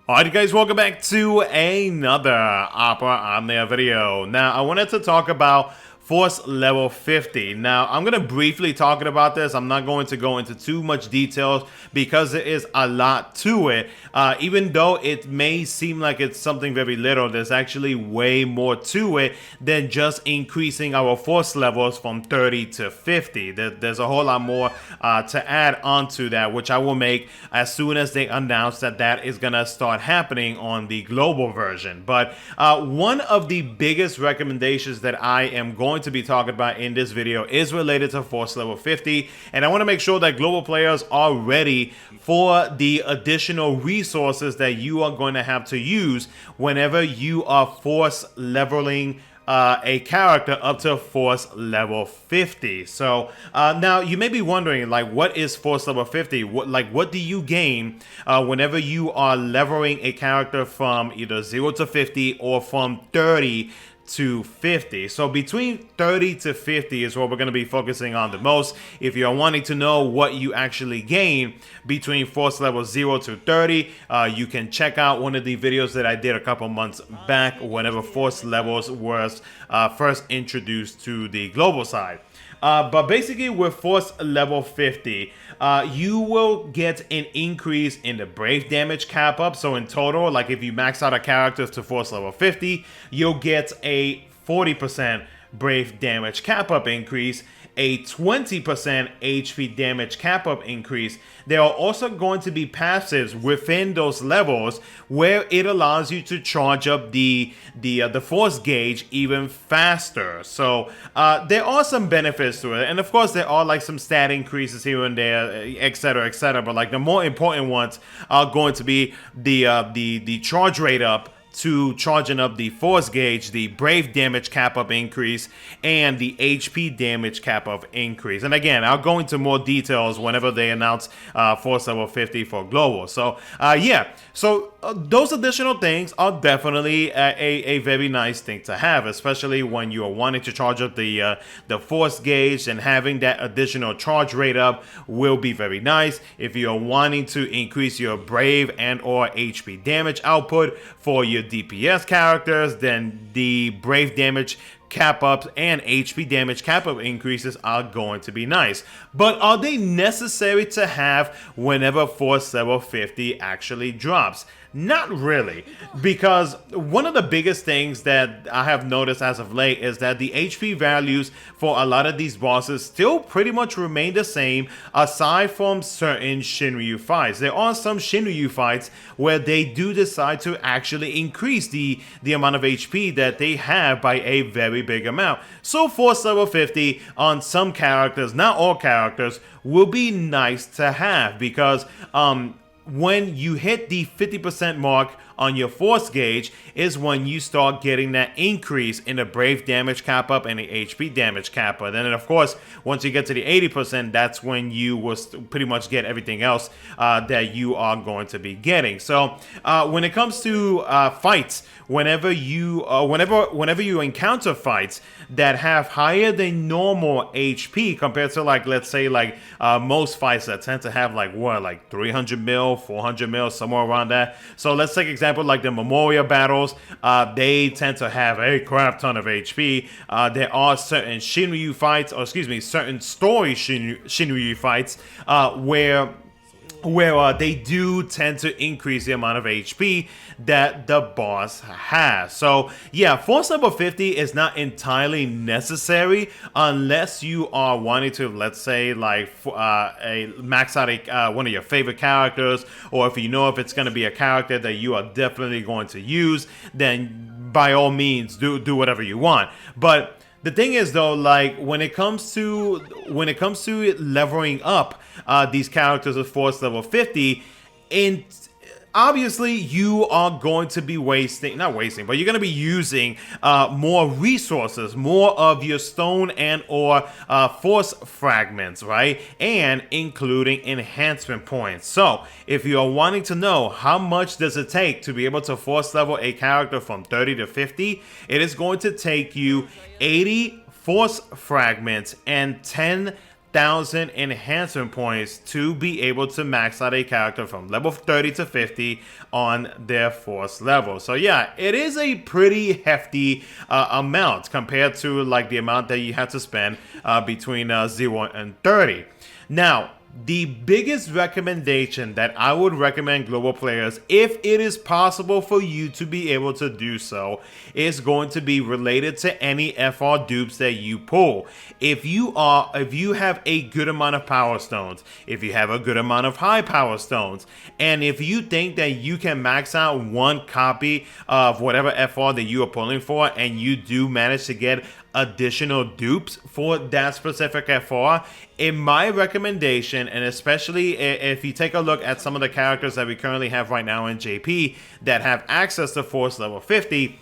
Alright guys, welcome back to another Opera on There video. Now, I wanted to talk about Force Level 50. Now, I'm going to briefly talk about this. I'm not going to go into too much details because there is a lot to it. Even though it may seem like it's something very little, there's actually way more to it than just increasing our force levels from 30 to 50. There's a whole lot more to add onto that, which I will make as soon as they announce that that is going to start happening on the global version. But one of the biggest recommendations that I am going to be talking about in this video is related to Force Level 50, and I want to make sure that global players are ready for the additional resources that you are going to have to use whenever you are force leveling a character up to Force Level 50. So now you may be wondering, like, what is Force Level 50? What do you gain whenever you are leveling a character from either 0 to 50 or from 30 to 50. So between 30 to 50 is what we're going to be focusing on the most. If you're wanting to know what you actually gain between force level 0 to 30, you can check out one of the videos that I did a couple months back whenever force levels was first introduced to the global side. But basically with Force Level 50, you will get an increase in the Brave damage cap up. So in total, like if you max out a character to Force Level 50, you'll get a 40% Brave damage cap up increase, a 20% HP damage cap up increase. There are also going to be passives within those levels where it allows you to charge up the force gauge even faster. So there are some benefits to it, and of course there are like some stat increases here and there, etc., etc. But like the more important ones are going to be the charge rate up to charging up the force gauge, the Brave damage cap up increase, and the HP damage cap up increase. And again, I'll go into more details whenever they announce Force Level 50 for global. So yeah, so those additional things are definitely a very nice thing to have, especially when you are wanting to charge up the force gauge, and having that additional charge rate up will be very nice. If you're wanting to increase your Brave and or HP damage output for your DPS characters, then the Brave damage cap ups and HP damage cap up increases are going to be nice. But are they necessary to have whenever Force Level 50 actually drops? Not really, because one of the biggest things that I have noticed as of late is that the HP values for a lot of these bosses still pretty much remain the same, aside from certain Shinryu fights. There are some Shinryu fights where they do decide to actually increase the amount of HP that they have by a very big amount. So Force Level 50 on some characters, not all characters, will be nice to have, because when you hit the 50% mark on your force gauge is when you start getting that increase in the Brave damage cap up and the HP damage cap up. And then of course, once you get to the 80%, that's when you will pretty much get everything else that you are going to be getting. So when it comes to fights, whenever you encounter fights that have higher than normal HP compared to, like, let's say like most fights that tend to have like 300 mil, 400 mil, somewhere around that. So let's take example like the Memorial battles. They tend to have a crap ton of HP. There are certain Shinryu fights, or excuse me, certain story Shinryu fights where they do tend to increase the amount of HP that the boss has. So yeah, Force Level 50 is not entirely necessary unless you are wanting to, let's say, like max out one of your favorite characters, or if you know if it's going to be a character that you are definitely going to use, then by all means do whatever you want. But the thing is though, like when it comes to leveling up these characters with Force Level 50, obviously you are going to be not wasting, but you're going to be using more resources, more of your stone and or force fragments, right? And including enhancement points. So if you are wanting to know how much does it take to be able to force level a character from 30 to 50, it is going to take you 80 force fragments and 10 1,000 enhancement points to be able to max out a character from level 30 to 50 on their force level. So yeah, it is a pretty hefty amount compared to like the amount that you have to spend between 0 and 30. Now, the biggest recommendation that I would recommend global players, if it is possible for you to be able to do so, is going to be related to any FR dupes that you pull. If you have a good amount of power stones, if you have a good amount of high power stones, and if you think that you can max out one copy of whatever FR that you are pulling for, and you do manage to get additional dupes for that specific FR, in my recommendation, and especially if you take a look at some of the characters that we currently have right now in JP that have access to Force level 50,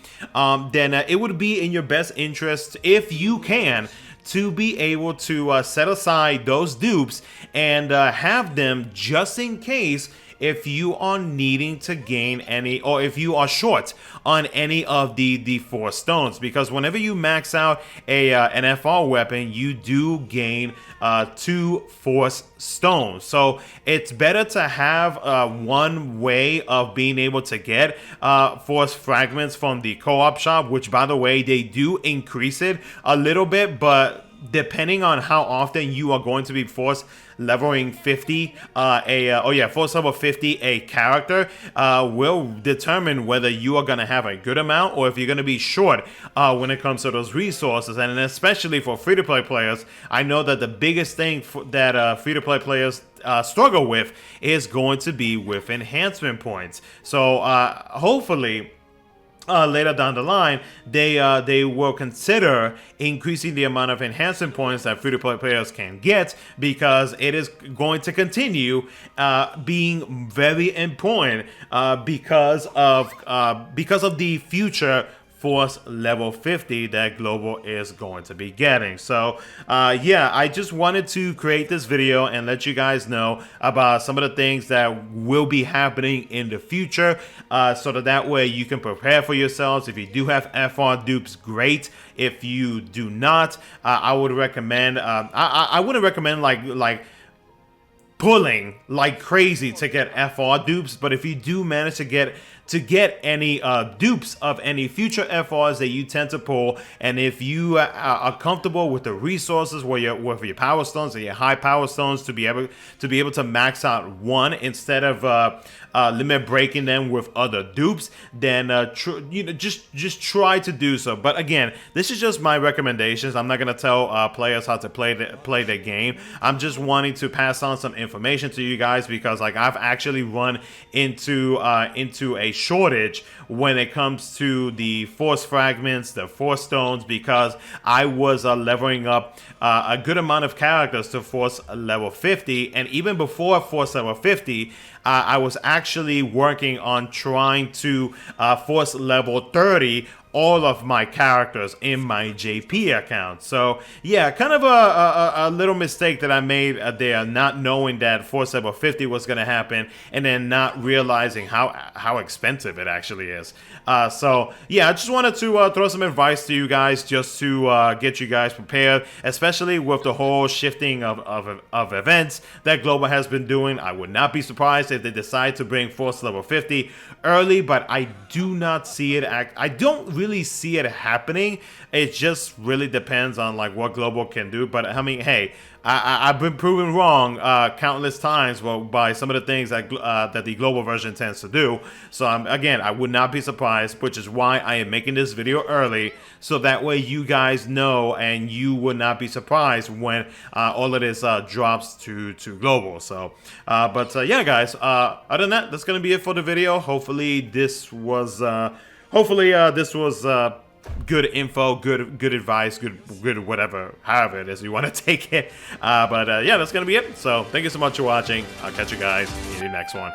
then it would be in your best interest, if you can, to be able to set aside those dupes and have them just in case if you are needing to gain any, or if you are short on any of the Force stones, because whenever you max out an FR weapon, you do gain 2 Force stones. So it's better to have one way of being able to get Force fragments from the co-op shop, which by the way, they do increase it a little bit, but depending on how often you are going to be Force leveling 50, Force level 50 a character will determine whether you are going to have a good amount or if you're going to be short when it comes to those resources. And especially for free-to-play players, I know that the biggest thing that free-to-play players struggle with is going to be with enhancement points. So hopefully later down the line, they will consider increasing the amount of enhancement points that free-to-play players can get, because it is going to continue being very important because of the future Force level 50 that Global is going to be getting. So yeah, I just wanted to create this video and let you guys know about some of the things that will be happening in the future, so that way you can prepare for yourselves. If you do have FR dupes, great. If you do not, I would recommend I wouldn't recommend like pulling like crazy to get FR dupes, but if you do manage to get any dupes of any future FRs that you tend to pull, and if you are comfortable with the resources with your power stones and your high power stones to be able to max out one instead of limit breaking them with other dupes, then just try to do so. But again, this is just my recommendations. I'm not gonna tell players how to play the game. I'm just wanting to pass on some information to you guys, because like I've actually run into a shortage when it comes to the Force fragments, the Force stones, because I was leveling up a good amount of characters to Force level 50, and even before Force level 50, I was actually working on trying to Force level 30 all of my characters in my JP account. So yeah, kind of a little mistake that I made there, not knowing that Force level 50 was going to happen, and then not realizing how expensive it actually is. So yeah, I just wanted to throw some advice to you guys, just to get you guys prepared, especially with the whole shifting of events that Global has been doing. I would not be surprised if they decide to bring Force level 50 early, but I do not see it. I don't really see it happening. It just really depends on like what Global can do. But I mean, hey, I've been proven wrong countless times by some of the things that the Global version tends to do. So again, I would not be surprised, which is why I am making this video early, so that way you guys know and you would not be surprised when all of this drops to Global. So yeah, guys, other than that, that's gonna be it for the video. Hopefully this was good info, good advice, good whatever, however it is you want to take it. Yeah, that's gonna be it. So thank you so much for watching. I'll catch you guys in the next one.